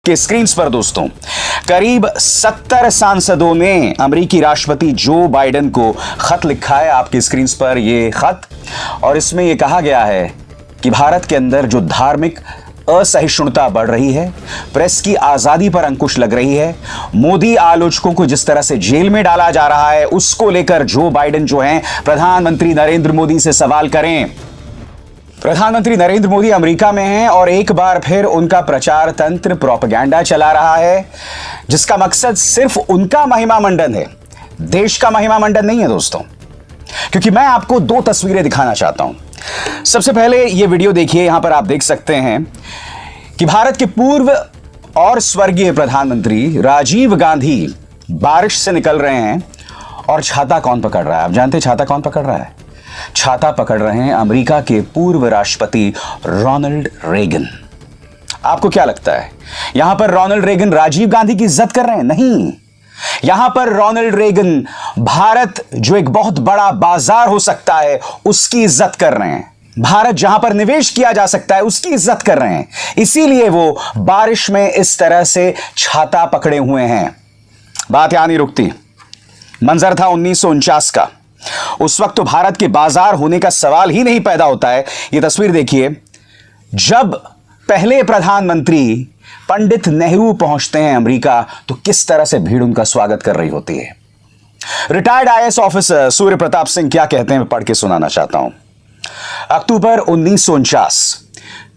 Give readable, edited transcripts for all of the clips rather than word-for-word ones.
के स्क्रीन पर दोस्तों करीब 70 सांसदों ने अमेरिकी राष्ट्रपति जो बाइडेन को खत लिखा है। आपकी स्क्रीन पर यह खत, और इसमें यह कहा गया है कि भारत के अंदर जो धार्मिक असहिष्णुता बढ़ रही है, प्रेस की आजादी पर अंकुश लग रही है, मोदी आलोचकों को जिस तरह से जेल में डाला जा रहा है, उसको लेकर जो बाइडेन जो हैं प्रधानमंत्री नरेंद्र मोदी से सवाल करें। प्रधानमंत्री नरेंद्र मोदी अमेरिका में हैं और एक बार फिर उनका प्रचार तंत्र प्रोपेगेंडा चला रहा है, जिसका मकसद सिर्फ उनका महिमा मंडन है, देश का महिमा मंडन नहीं है दोस्तों। क्योंकि मैं आपको दो तस्वीरें दिखाना चाहता हूं। सबसे पहले यह वीडियो देखिए, यहां पर आप देख सकते हैं कि भारत के पूर्व और स्वर्गीय प्रधानमंत्री राजीव गांधी बारिश से निकल रहे हैं और छाता कौन पकड़ रहा है? आप जानते हैं छाता कौन पकड़ रहा है? छाता पकड़ रहे हैं अमेरिका के पूर्व राष्ट्रपति रोनाल्ड रेगन। आपको क्या लगता है यहां पर रोनाल्ड रेगन राजीव गांधी की इज्जत कर रहे हैं? नहीं, यहां पर रोनाल्ड रेगन भारत जो एक बहुत बड़ा बाजार हो सकता है उसकी इज्जत कर रहे हैं। भारत जहां पर निवेश किया जा सकता है उसकी इज्जत कर रहे हैं। इसीलिए वो बारिश में इस तरह से छाता पकड़े हुए हैं। बात यहां नहीं रुकती। मंजर था 1949 का। उस वक्त तो भारत के बाजार होने का सवाल ही नहीं पैदा होता है। यह तस्वीर देखिए, जब पहले प्रधानमंत्री पंडित नेहरू पहुंचते हैं अमेरिका तो किस तरह से भीड़ उनका स्वागत कर रही होती है। Retired IAS officer Surya Pratap Singh क्या कहते हैं, मैं पढ़ के सुनाना चाहता हूं। अक्टूबर 1949,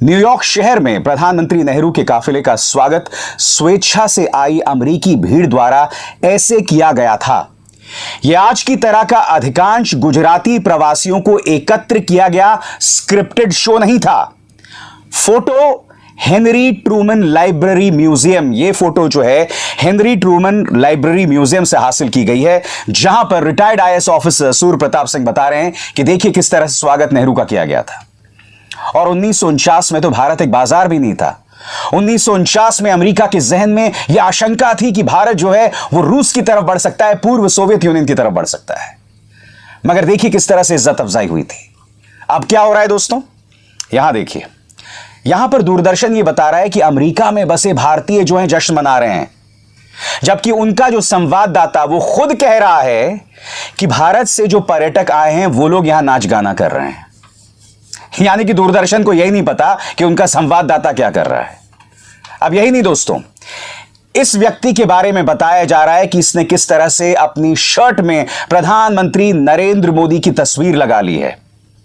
न्यूयॉर्क शहर में प्रधानमंत्री नेहरू के काफिले का स्वागत स्वेच्छा से आई अमेरिकी भीड़ द्वारा ऐसे किया गया था। यह आज की तरह का अधिकांश गुजराती प्रवासियों को एकत्र किया गया स्क्रिप्टेड शो नहीं था। Photo Henry Truman library museum, यह फोटो जो है हेनरी ट्रूमन लाइब्रेरी म्यूजियम से हासिल की गई है, जहां पर retired IAS officer Surya Pratap Singh बता रहे हैं कि देखिए किस तरह से स्वागत नेहरू का किया गया था। और 1949 में तो भारत एक बाजार भी नहीं था। 1949 में अमेरिका के जहन में यह आशंका थी कि भारत जो है वो रूस की तरफ बढ़ सकता है, पूर्व सोवियत यूनियन की तरफ बढ़ सकता है। मगर देखिए किस तरह से इज्जत अफजाई हुई थी। अब क्या हो रहा है दोस्तों, यहां देखिए, यहां पर दूरदर्शन ये बता रहा है कि अमेरिका में बसे भारतीय जो हैं जश्न मना रहे हैं, जबकि उनका जो संवाददाता वो खुद कह रहा है कि भारत से जो पर्यटक आए हैं वो लोग यहां नाच गाना कर रहे हैं। यानी कि दूरदर्शन को यही नहीं पता कि उनका संवाददाता क्या कर रहा है। अब यही नहीं दोस्तों, इस व्यक्ति के बारे में बताया जा रहा है कि इसने किस तरह से अपनी शर्ट में प्रधानमंत्री नरेंद्र मोदी की तस्वीर लगा ली है,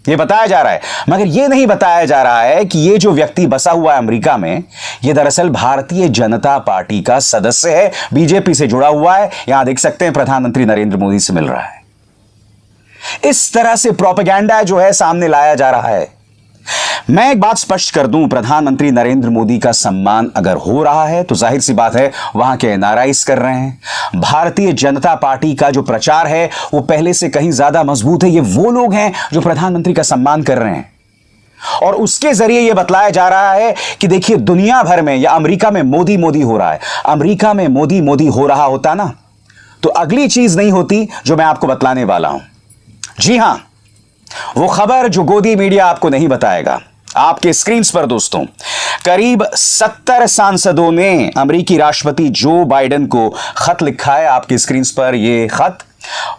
यह बताया जा रहा है। मगर यह नहीं बताया जा रहा है कि यह जो व्यक्ति बसा हुआ है अमेरिका में, यह दरअसल भारतीय जनता पार्टी का सदस्य है, बीजेपी से जुड़ा हुआ है। यहां देख सकते हैं प्रधानमंत्री नरेंद्र मोदी से मिल रहा है। इस तरह से प्रोपेगेंडा जो है सामने लाया जा रहा है। मैं एक बात स्पष्ट कर दूं, प्रधानमंत्री नरेंद्र मोदी का सम्मान अगर हो रहा है तो जाहिर सी बात है वहां के एनआरआईज कर रहे हैं। भारतीय जनता पार्टी का जो प्रचार है वो पहले से कहीं ज्यादा मजबूत है। ये वो लोग हैं जो प्रधानमंत्री का सम्मान कर रहे हैं, और उसके जरिए यह बतलाया जा रहा है कि देखिए दुनिया भर में या अमेरिका में मोदी मोदी हो रहा है। अमेरिका में मोदी मोदी हो रहा होता ना तो अगली चीज नहीं होती जो मैं आपको बतलाने वाला हूं। जी हां, वो खबर जो गोदी मीडिया आपको नहीं बताएगा। आपके स्क्रीन पर दोस्तों करीब 70 सांसदों ने अमेरिकी राष्ट्रपति जो बाइडेन को खत लिखा है। आपके स्क्रीन पर यह खत,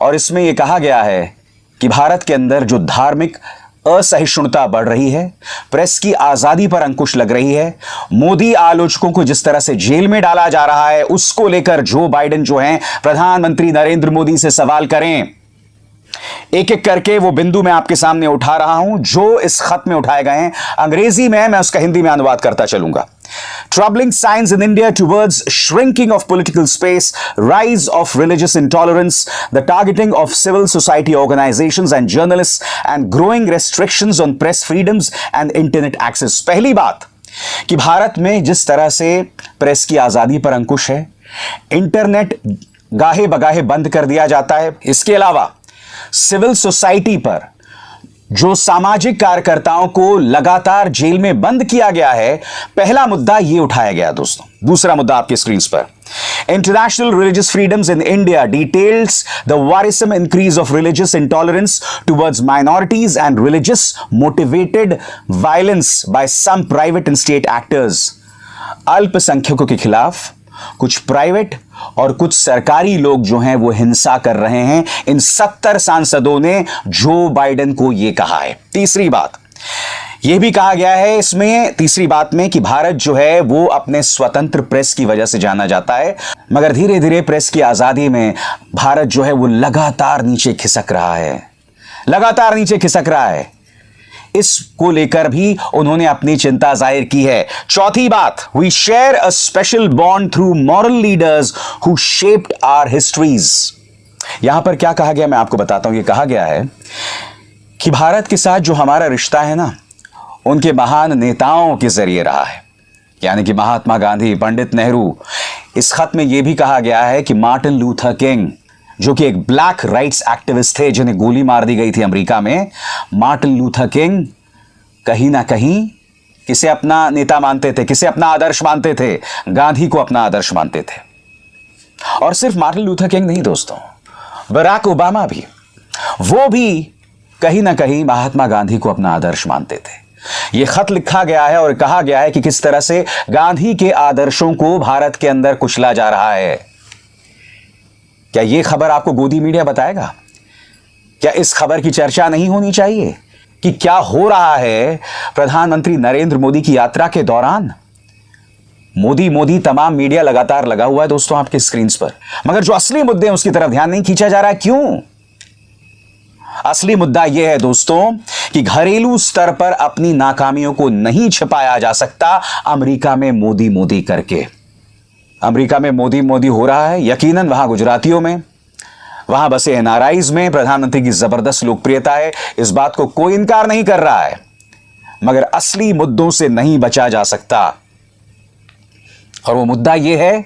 और इसमें यह कहा गया है कि भारत के अंदर जो धार्मिक असहिष्णुता बढ़ रही है, प्रेस की आजादी पर अंकुश लग रही है, मोदी आलोचकों को जिस तरह से जेल में डाला जा रहा है, उसको लेकर जो बाइडेन जो हैं प्रधानमंत्री नरेंद्र मोदी से सवाल करें। एक एक करके वो बिंदु मैं आपके सामने उठा रहा हूं जो इस खत में उठाए गए हैं। अंग्रेजी में मैं उसका हिंदी में अनुवाद करता चलूंगा। Troubling signs in India towards shrinking of political space, rise of religious intolerance, the targeting of civil society organizations and journalists, and growing restrictions on press freedoms and internet access। पहली बात कि भारत में जिस तरह से प्रेस की आजादी पर अंकुश है, इंटरनेट गाहे बगाहे बंद कर दिया जाता है। इसके अलावा सिविल सोसाइटी पर जो सामाजिक कार्यकर्ताओं को लगातार जेल में बंद किया गया है, पहला मुद्दा यह उठाया गया दोस्तों। दूसरा मुद्दा आपके स्क्रीन पर, international religious freedoms in India details the worrisome increase of religious intolerance towards minorities and religious motivated violence by some private and state actors। अल्पसंख्यकों के खिलाफ कुछ प्राइवेट और कुछ सरकारी लोग जो हैं वो हिंसा कर रहे हैं। इन 70 सांसदों ने जो बाइडेन को यह कहा है। तीसरी बात यह भी कहा गया है इसमें, तीसरी बात में, कि भारत जो है वो अपने स्वतंत्र प्रेस की वजह से जाना जाता है, मगर धीरे धीरे प्रेस की आजादी में भारत जो है वो लगातार नीचे खिसक रहा है, लगातार नीचे खिसक रहा है। इसको लेकर भी उन्होंने अपनी चिंता जाहिर की है। चौथी बात, we share a special bond through moral leaders who shaped our histories. यहां पर क्या कहा गया मैं आपको बताता हूं। यह कहा गया है कि भारत के साथ जो हमारा रिश्ता है ना, उनके महान नेताओं के जरिए रहा है, यानी कि महात्मा गांधी, पंडित नेहरू। इस खत में यह भी कहा गया है कि मार्टिन लूथर किंग, जो कि एक ब्लैक राइट्स एक्टिविस्ट थे जिन्हें गोली मार दी गई थी अमेरिका में, मार्टिन लूथर किंग कहीं ना कहीं किसे अपना नेता मानते थे, किसे अपना आदर्श मानते थे? गांधी को अपना आदर्श मानते थे। और सिर्फ मार्टिन लूथर किंग नहीं दोस्तों, बराक ओबामा भी, वो भी कहीं ना कहीं महात्मा गांधी को अपना आदर्श मानते थे। यह खत लिखा गया है और कहा गया है कि किस तरह से गांधी के आदर्शों को भारत के अंदर कुचला जा रहा है। क्या यह खबर आपको गोदी मीडिया बताएगा? क्या इस खबर की चर्चा नहीं होनी चाहिए कि क्या हो रहा है प्रधानमंत्री नरेंद्र मोदी की यात्रा के दौरान? मोदी मोदी तमाम मीडिया लगातार लगा हुआ है दोस्तों आपके स्क्रीन पर, मगर जो असली मुद्दे हैं उसकी तरफ ध्यान नहीं खींचा जा रहा है। क्यों? असली मुद्दा यह है दोस्तों कि घरेलू स्तर पर अपनी नाकामियों को नहीं छिपाया जा सकता अमेरिका में मोदी मोदी करके। अमेरिका में मोदी मोदी हो रहा है, यकीनन वहां गुजरातियों में, वहां बसे एनआरआईज में प्रधानमंत्री की जबरदस्त लोकप्रियता है, इस बात को कोई इनकार नहीं कर रहा है, मगर असली मुद्दों से नहीं बचा जा सकता। और वो मुद्दा यह है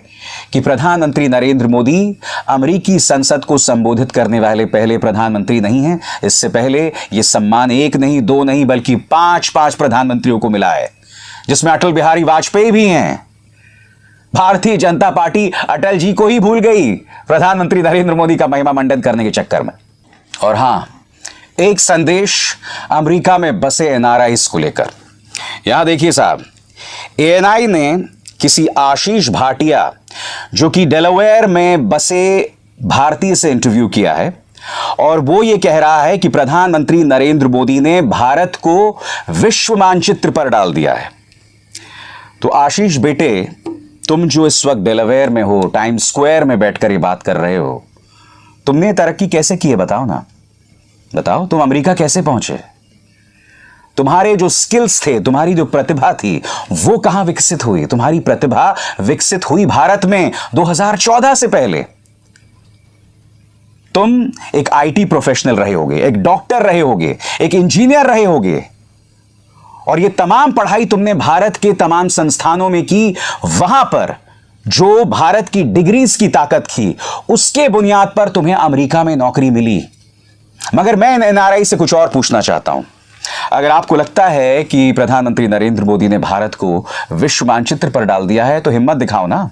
कि प्रधानमंत्री नरेंद्र मोदी अमेरिकी संसद को संबोधित करने वाले पहले प्रधानमंत्री नहीं हैं। इससे पहले यह सम्मान एक नहीं, दो नहीं, बल्कि 5 प्रधानमंत्रियों को मिला है, जिसमें अटल बिहारी वाजपेयी भी हैं। भारतीय जनता पार्टी अटल जी को ही भूल गई प्रधानमंत्री नरेंद्र मोदी का महिमा मंडन करने के चक्कर में। और हां, एक संदेश अमेरिका में बसे एनआरआईज को लेकर। यहां देखिए साहब, एएनआई ने किसी आशीष भाटिया, जो कि डेलावेयर में बसे भारतीय से इंटरव्यू किया है, और वो ये कह रहा है कि प्रधानमंत्री नरेंद्र मोदी ने भारत को विश्व मानचित्र पर डाल दिया है। तो आशीष बेटे, तुम जो इस वक्त डेलावेयर में हो, टाइम स्क्वायर में बैठकर ये बात कर रहे हो, तुमने तरक्की कैसे की है बताओ ना, बताओ। तुम अमेरिका कैसे पहुंचे? तुम्हारे जो स्किल्स थे, तुम्हारी जो प्रतिभा थी, वो कहां विकसित हुई? तुम्हारी प्रतिभा विकसित हुई भारत में 2014 से पहले। तुम एक आईटी प्रोफेशनल रहे होगे, एक डॉक्टर रहे होगे, एक इंजीनियर रहे होगे, और ये तमाम पढ़ाई तुमने भारत के तमाम संस्थानों में की। वहां पर जो भारत की डिग्रीज की ताकत थी, उसके बुनियाद पर तुम्हें अमेरिका में नौकरी मिली। मगर मैं एनआरआई से कुछ और पूछना चाहता हूं। अगर आपको लगता है कि प्रधानमंत्री नरेंद्र मोदी ने भारत को विश्व मानचित्र पर डाल दिया है, तो हिम्मत दिखाओ ना,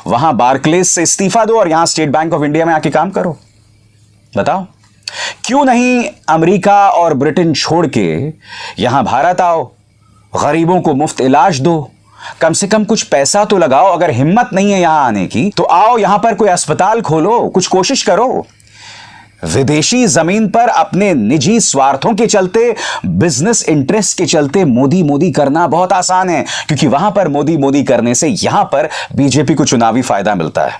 वहां बार्कलेज से इस्तीफा दो और यहां स्टेट बैंक ऑफ इंडिया में आके काम करो। बताओ, क्यों नहीं अमेरिका और ब्रिटेन छोड़ के यहां भारत आओ, गरीबों को मुफ्त इलाज दो, कम से कम कुछ पैसा तो लगाओ। अगर हिम्मत नहीं है यहां आने की, तो आओ यहां पर कोई अस्पताल खोलो, कुछ कोशिश करो। विदेशी जमीन पर अपने निजी स्वार्थों के चलते, बिजनेस इंटरेस्ट के चलते मोदी मोदी करना बहुत आसान है, क्योंकि वहां पर मोदी मोदी करने से यहां पर बीजेपी को चुनावी फायदा मिलता है।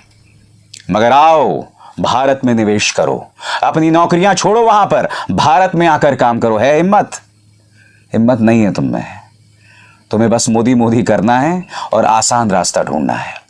मगर आओ, भारत में निवेश करो, अपनी नौकरियां छोड़ो, वहां पर भारत में आकर काम करो। है हिम्मत? हिम्मत नहीं है तुम में, तुम्हें बस मोदी मोदी करना है और आसान रास्ता ढूंढना है।